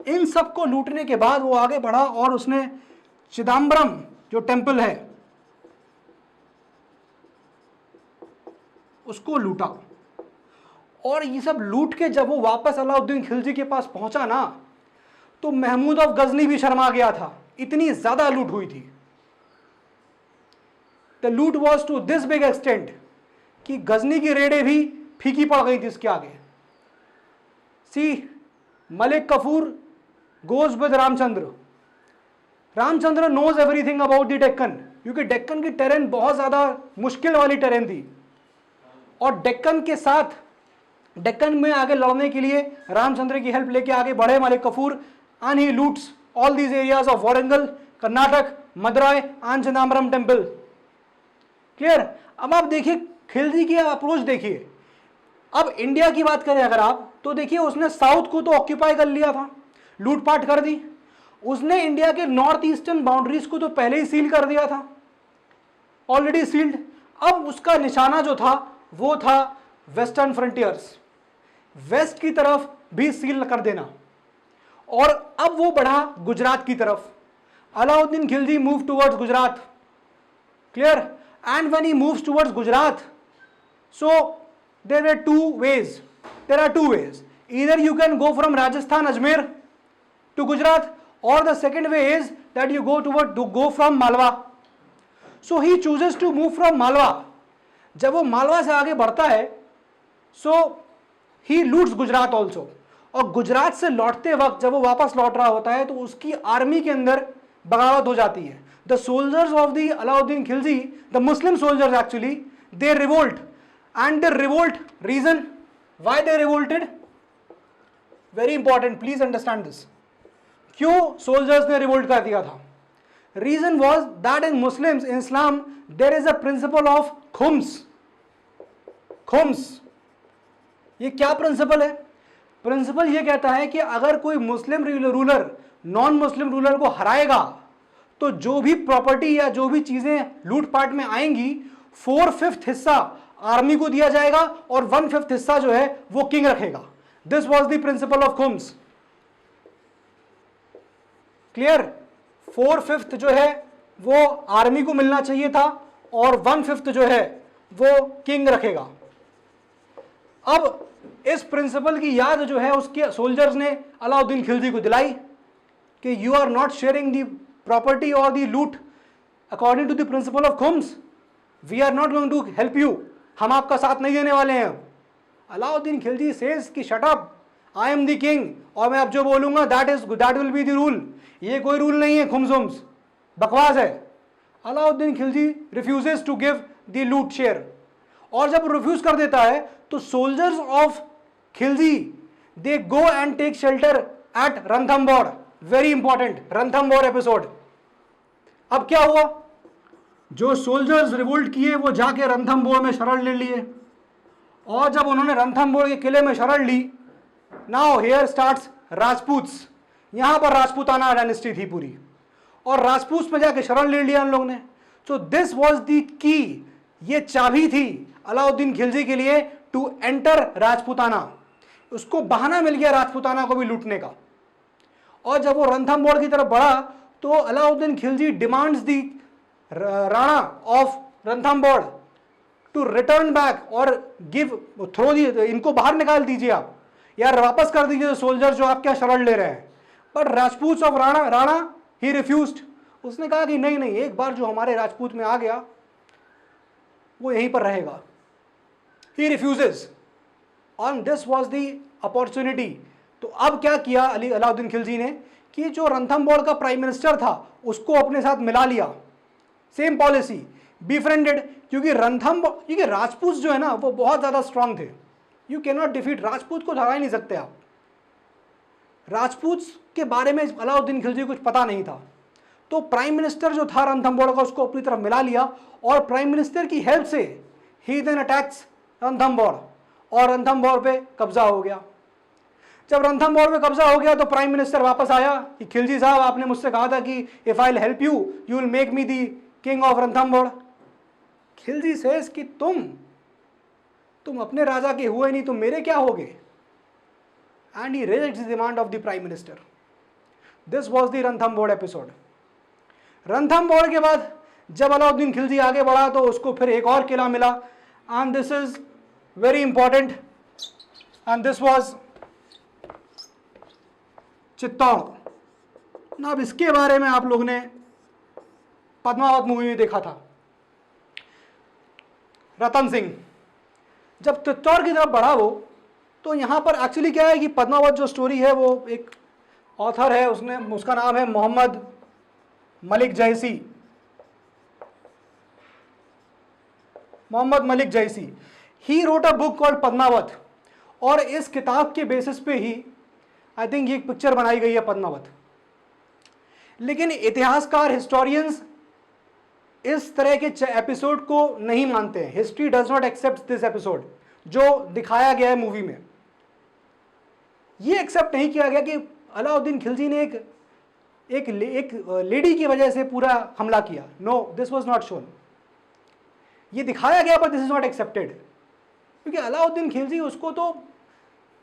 इन सबको लूटने के बाद वो आगे बढ़ा और उसने चिदम्बरम जो टेंपल है उसको लूटा। और ये सब लूट के जब वो वापस अलाउद्दीन खिलजी के पास पहुंचा ना तो महमूद ऑफ गजनी भी शर्मा गया था, इतनी ज्यादा लूट हुई थी। The loot was to this big extent कि गजनी की रेडें भी फीकी पड़ गई थी इसके आगे। See, Malik Kafur goes with Ramchandra knows everything about the Deccan, क्योंकि डेक्कन की टेरेन बहुत ज्यादा मुश्किल वाली टेरेन थी। और डेक्कन में आगे लड़ने के लिए रामचंद्र की हेल्प लेके आगे बढ़े Malik Kafur, and he loots all these areas of Warangal, Karnataka Madurai and Chidambaram temple. Clear. अब आप देखिए खिलजी की अप्रोच देखिए। अब इंडिया की बात करें अगर आप, तो देखिए उसने साउथ को तो ऑक्यूपाई कर लिया था, लूटपाट कर दी। उसने इंडिया के नॉर्थ ईस्टर्न बाउंड्रीज को तो पहले ही सील कर दिया था, ऑलरेडी सील्ड। अब उसका निशाना जो था वो था वेस्टर्न फ्रंटियर्स, वेस्ट की तरफ भी सील कर देना। और अब वो बढ़ा गुजरात की तरफ। Alauddin Khilji move towards Gujarat. Clear. And when he moves towards Gujarat, so there are two ways. There are two ways. Either you can go from Rajasthan, Ajmer to Gujarat, or the second way is that you go from Malwa. So he chooses to move from Malwa. जब वो मालवा से आगे बढ़ता है, so he loots Gujarat also. और गुजरात से लौटते वक्त जब वो वापस लौट रहा होता है तो उसकी आर्मी के अंदर बगावत हो जाती है। The soldiers of the Alauddin Khilji, the Muslim soldiers actually, they revolt. And the revolt reason why they revolted, very important, please understand this. क्यों soldiers ने revolt कर दिया था? Reason was that in Muslims, in Islam, there is a principle of khums. khums. ये क्या प्रिंसिपल है? प्रिंसिपल ये कहता है कि अगर कोई मुस्लिम रूलर नॉन मुस्लिम रूलर को हराएगा तो जो भी प्रॉपर्टी या जो भी चीजें लूटपाट में आएंगी 4/5 हिस्सा आर्मी को दिया जाएगा और 1/5 हिस्सा जो है वो किंग रखेगा। This was the principle of khums. Clear. 4/5 जो है वो आर्मी को मिलना चाहिए था और 1/5 जो है वो किंग रखेगा। अब इस प्रिंसिपल की याद जो है उसके सोल्जर्स ने अलाउद्दीन खिलजी को दिलाई कि you are not sharing the property और the loot according to the principle of khums, we are not going to help you, हम आपका साथ नहीं देने वाले हैं। अलाउद्दीन खिलजी सेज कि shut up, I am the king, और मैं अब जो बोलूंगा that will be the rule. ये कोई रूल नहीं है, खुम्स बकवास है। Alauddin Khilji refuses to give the loot share, और जब रिफ्यूज कर देता है तो soldiers of Khilji they go and take shelter at Ranthambore. Very important, Ranthambore episode. अब क्या हुआ, जो सोल्जर्स रिवोल्ट किए वो जाके रणथंबोर में शरण ले लिए, और जब उन्होंने रणथंबोर के किले में शरण ली, नाउ हियर स्टार्ट्स राजपूत्स। यहां पर राजपूताना डायनेस्टी थी पूरी, और राजपूत में जाके शरण ले लिया उन लोगों ने। So this was the key, ये चाबी थी अलाउद्दीन खिलजी के लिए टू एंटर राजपूताना। उसको बहाना मिल गया राजपूताना को भी लूटने का। और जब वो रणथंबोर की तरफ बढ़ा तो Alauddin Khilji demands the Rana of Ranthambore to return back और गिव थ्रो दी, इनको बाहर निकाल दीजिए आप, यार वापस कर दीजिए सोल्जर जो आप क्या शरण ले रहे हैं। But Rajput of Rana he refused. उसने कहा कि नहीं नहीं, एक बार जो हमारे राजपूत में आ गया वो यहीं पर रहेगा। He refuses, on this was the opportunity. तो अब क्या किया अलाउद्दीन खिलजी ने कि जो रणथंबोर का प्राइम मिनिस्टर था उसको अपने साथ मिला लिया। सेम पॉलिसी, बिफ्रेंडेड, क्योंकि क्योंकि राजपूत जो है ना वो बहुत ज्यादा स्ट्रांग थे। You can not defeat, Rajput को हरा ही नहीं सकते आप। राजपूत के बारे में अलाउद्दीन खिलजी कुछ पता नहीं था, तो प्राइम मिनिस्टर जो था रणथंबोर का उसको अपनी तरफ मिला लिया, और प्राइम मिनिस्टर की हेल्प से ही देन अटैक्स रणथंबोर, और रणथंबोर पे कब्जा हो गया। जब रणथंबोर पे कब्जा हो गया तो प्राइम मिनिस्टर वापस आया कि खिलजी साहब आपने मुझसे कहा था कि if I will help you you will make me the king of Ranthambore. Khilji says कि तुम अपने राजा के हुए नहीं, तुम मेरे क्या होगे। And he rejects the demand of the prime minister. This was the Ranthambore episode. Ranthambore के बाद जब अलाउद्दीन खिलजी आगे बढ़ा तो उसको फिर एक और किला मिला, and this is very important, and this was Chittor. ना अब इसके बारे में आप लोग ने पद्मावत मूवी में देखा था। रतन सिंह जब चित्तौड़ की तरफ बढ़ा वो, तो यहां पर एक्चुअली क्या है कि पद्मावत जो स्टोरी है वो एक ऑथर है, उसका नाम है मोहम्मद मलिक जैसी। Mohammad Malik Jayasi, he wrote a book called Padmavat, और इस किताब के बेसिस पे ही आई थिंक ये एक पिक्चर बनाई गई है पद्मावत। लेकिन इतिहासकार, हिस्टोरियंस इस तरह के एपिसोड को नहीं मानते हैं। History does not accept this episode जो दिखाया गया है मूवी में। ये एक्सेप्ट नहीं किया गया कि अलाउद्दीन खिलजी ने एक लेडी की वजह से पूरा हमला किया। No, this was not shown. ये दिखाया गया पर दिस इज नॉट एक्सेप्टेड, क्योंकि अलाउद्दीन खिलजी, उसको तो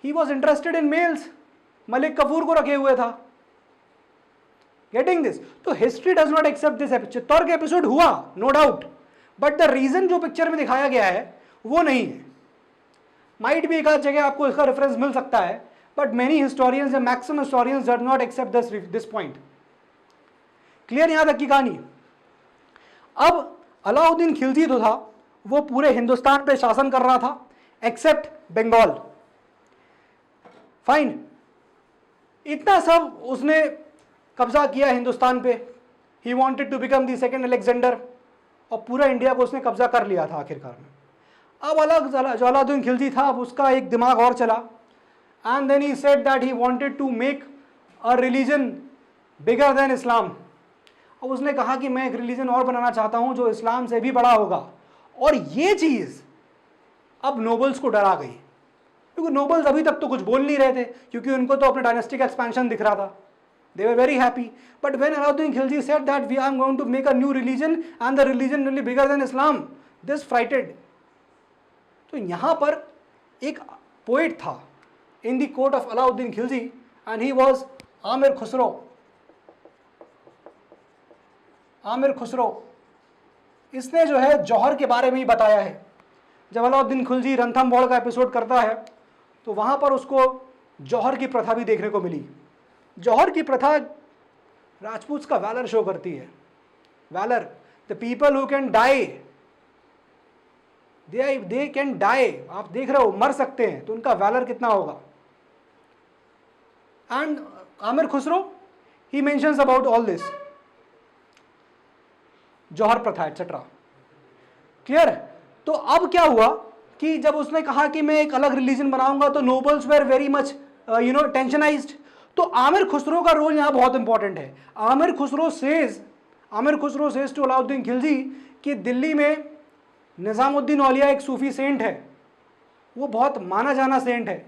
he was interested in males, Malik Kafur को रखे हुए था। Getting this? तो history does not accept this. Chittor का एपिसोड हुआ, no doubt, but the reason जो पिक्चर में दिखाया गया है वो नहीं है। माइट भी एक आध जगह आपको इसका रेफरेंस मिल सकता है, but many historians and maximum historians does not accept this point. Clear यहां तक की कहानी? अब अलाउद्दीन खिलजी जो था वो पूरे हिंदुस्तान पे शासन कर रहा था एक्सेप्ट बंगाल। फाइन, इतना सब उसने कब्जा किया हिंदुस्तान पे। He wanted to become the second Alexander, और पूरा इंडिया को उसने कब्जा कर लिया था आखिरकार में। अब जो अलाउद्दीन खिलजी था, अब उसका एक दिमाग और चला, and then he said that he wanted to make a religion bigger than Islam. अब उसने कहा कि मैं एक रिलीजन और बनाना चाहता हूं जो इस्लाम से भी बड़ा होगा। और ये चीज अब नोबल्स को डरा गई, क्योंकि नोबल्स अभी तक तो कुछ बोल नहीं रहे थे, क्योंकि उनको तो अपने डायनेस्टिक एक्सपेंशन दिख रहा था। They were very happy, but when Alauddin Khilji said that we are going to make a new religion and the religion will be bigger than Islam, this frightened. तो यहाँ पर एक पोइट था in the court of Alauddin Khilji and he was Aamir Khusro. Aamir Khusro, इसने जो है जौहर के बारे में ही बताया है। जब अलाउद्दीन खिलजी रणथंभौर का एपिसोड करता है तो वहाँ पर उसको जौहर की प्रथा भी देखने को मिली। जौहर की प्रथा राजपूत का वैलर शो करती है। Valour, the people who can die, they can die. आप देख रहे हो, मर सकते हैं, तो उनका वैलर कितना होगा। And Amir Khusrau he mentions about all this, jauhar pratha etcetera. Clear? तो अब क्या हुआ कि जब उसने कहा कि मैं एक अलग रिलीजन बनाऊंगा, तो नोबल्स वेर वेरी मच टेंशनाइज्ड। तो आमिर खुसरो का रोल यहां बहुत इंपॉर्टेंट है। आमिर खुसरो सेज टू अलाउद्दीन खिलजी कि दिल्ली में निजामुद्दीन औलिया एक सूफी सेंट है, वो बहुत माना जाना सेंट है,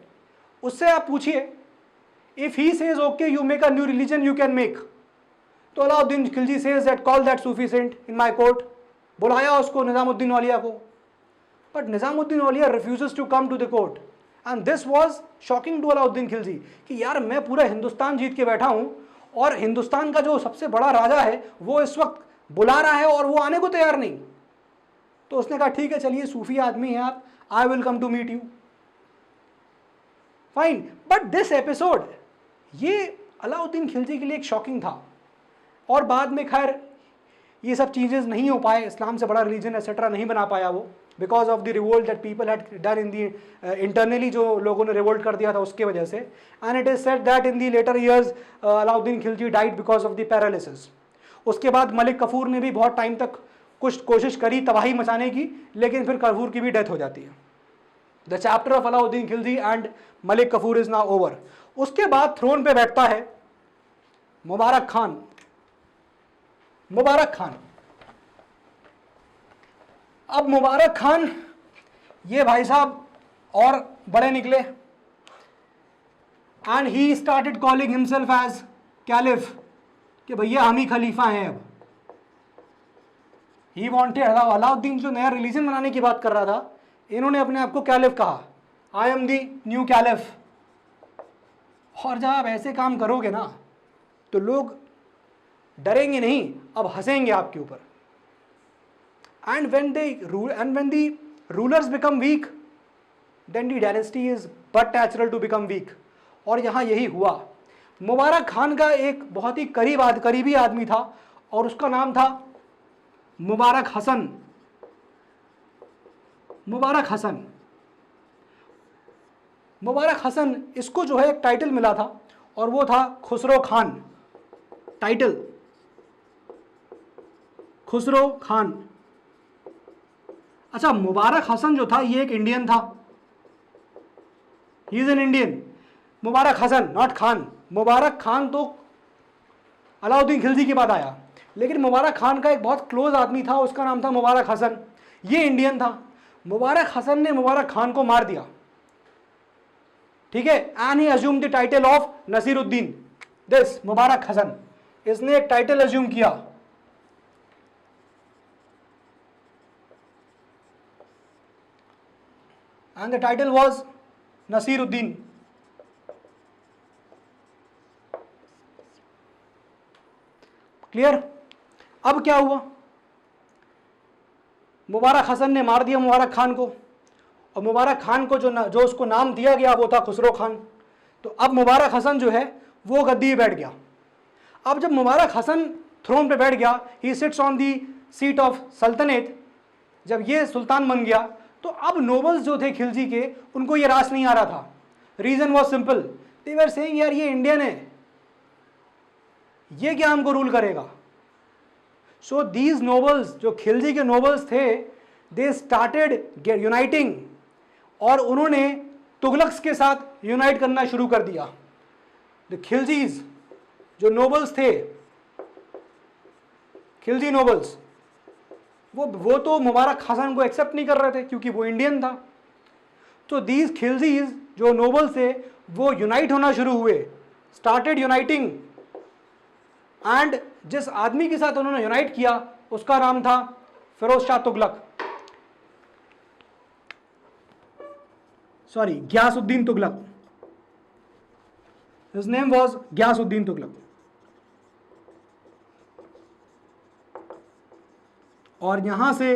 उससे आप पूछिए, if he says okay you make a new religion you can make. तो Alauddin Khilji says that call that Sufi saint in my court. बुलाया उसको, निजामुद्दीन औलिया को, but Nizamuddin Auliya refuses to come to the court. And this was shocking to Alauddin Khilji कि यार मैं पूरा हिंदुस्तान जीत के बैठा हूं और हिंदुस्तान का जो सबसे बड़ा राजा है वो इस वक्त बुला रहा है और वो आने को तैयार नहीं। तो उसने कहा ठीक है, चलिए सूफी आदमी है आप, I will come to meet you. Fine, but this episode ये अलाउद्दीन खिलजी के लिए एक शॉकिंग था। और बाद में खैर ये सब चीजें नहीं हो पाए, इस्लाम से बड़ा रिलीजन एटसेट्रा नहीं बना पाया वो, because of the revolt that people had done in the internally, जो लोगों ने रिवोल्ट कर दिया था उसके वजह से। And it is said that in the later years Alauddin Khilji died because of the paralysis. उसके बाद मलिक कफूर ने भी बहुत टाइम तक कुछ कोशिश करी तबाही मचाने की, लेकिन फिर कफूर की भी डेथ हो जाती है। The chapter of Alauddin Khilji and Malik Kafur is now over. उसके बाद थ्रोन पे बैठता है मुबारक खान। मुबारक खान, अब मुबारक खान ये भाई साहब और बड़े निकले, and he started calling himself as caliph, कि भैया हम ही खलीफा हैं अब। ही वांटेड, अलाउद्दीन जो नया रिलीजन बनाने की बात कर रहा था, इन्होंने अपने आप को कैलिफ कहा, I am the new caliph. और जब आप ऐसे काम करोगे ना तो लोग डरेंगे नहीं, अब हंसेंगे आपके ऊपर। And when the rulers become weak, then the dynasty is but natural to become weak. और यहाँ यही हुआ। मुबारक खान का एक बहुत ही करीबी आदमी था और उसका नाम था मुबारक हसन। मुबारक हसन, मुबारक हसन, इसको जो है एक टाइटल मिला था और वो था खुसरो खान। टाइटल खुसरो खान। अच्छा, मुबारक हसन जो था ये एक इंडियन था, he is an Indian. Mubarak Hasan, not Khan. Mubarak Khan तो अलाउद्दीन खिलजी के बाद आया। लेकिन मुबारक खान का एक बहुत क्लोज आदमी था, उसका नाम था मुबारक हसन। ये इंडियन था। मुबारक हसन ने मुबारक खान को मार दिया, ठीक है। And he assume the title of Nasiruddin. This Mubarak Hasan, इसने एक टाइटल अज्यूम किया, and the title was Nasiruddin. Clear. अब क्या हुआ, मुबारक हसन ने मार दिया मुबारक खान को, और मुबारक खान को जो उसको नाम दिया गया वो था खुसरो खान। तो अब मुबारक हसन जो है वो गद्दी पे बैठ गया। अब जब मुबारक हसन थ्रोन पे बैठ गया, ही sits on the seat of सल्तनत, जब ये सुल्तान बन गया, तो अब नोबल्स जो थे खिलजी के, उनको ये रास नहीं आ रहा था। Reason was simple, they were saying यार ये इंडियन है, ये क्या हमको रूल करेगा। सो दीज नोबल्स, जो खिलजी के नोबल्स थे, दे स्टार्टेड यूनाइटिंग, और उन्होंने तुगलक्स के साथ यूनाइट करना शुरू कर दिया। द खिलजीज जो नोबल्स थे, खिलजी नोबल्स, वो तो मुबारक हसन को एक्सेप्ट नहीं कर रहे थे क्योंकि वो इंडियन था। तो दीज खिलजीज जो नोबल्स थे वो यूनाइट होना शुरू हुए, स्टार्टेड यूनाइटिंग, एंड जिस आदमी के साथ उन्होंने यूनाइट किया उसका नाम था Firoz Shah Tughlaq, sorry Ghiyasuddin Tughlaq. His name was Ghiyasuddin Tughlaq. और यहां से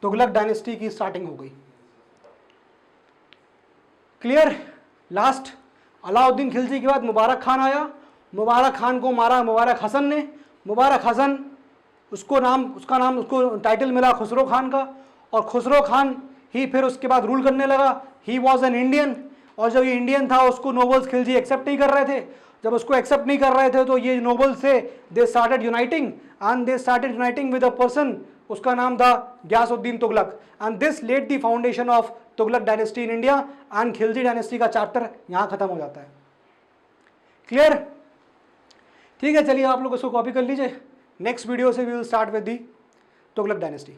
तुगलक डायनेस्टी की स्टार्टिंग हो गई। क्लियर। लास्ट अलाउद्दीन खिलजी के बाद मुबारक खान आया, मुबारक खान को मारा मुबारक हसन ने। मुबारक हसन, उसका नाम उसको टाइटल मिला खुसरो खान का, और खुसरो खान ही फिर उसके बाद रूल करने लगा। ही वॉज एन इंडियन, और जब ये इंडियन था उसको नोबल्स खिलजी एक्सेप्ट नहीं कर रहे थे। जब उसको एक्सेप्ट नहीं कर रहे थे तो ये नोबल्स थे, they started uniting, and they started uniting with a person, उसका नाम था Ghiyasuddin Tughlaq, and this led the foundation of Tughlaq dynasty in India. And Khilji dynasty का चैप्टर यहां खत्म हो जाता है। क्लियर। ठीक है, चलिए आप लोग इसको कॉपी कर लीजिए। नेक्स्ट वीडियो से we will start with the Tughlaq dynasty.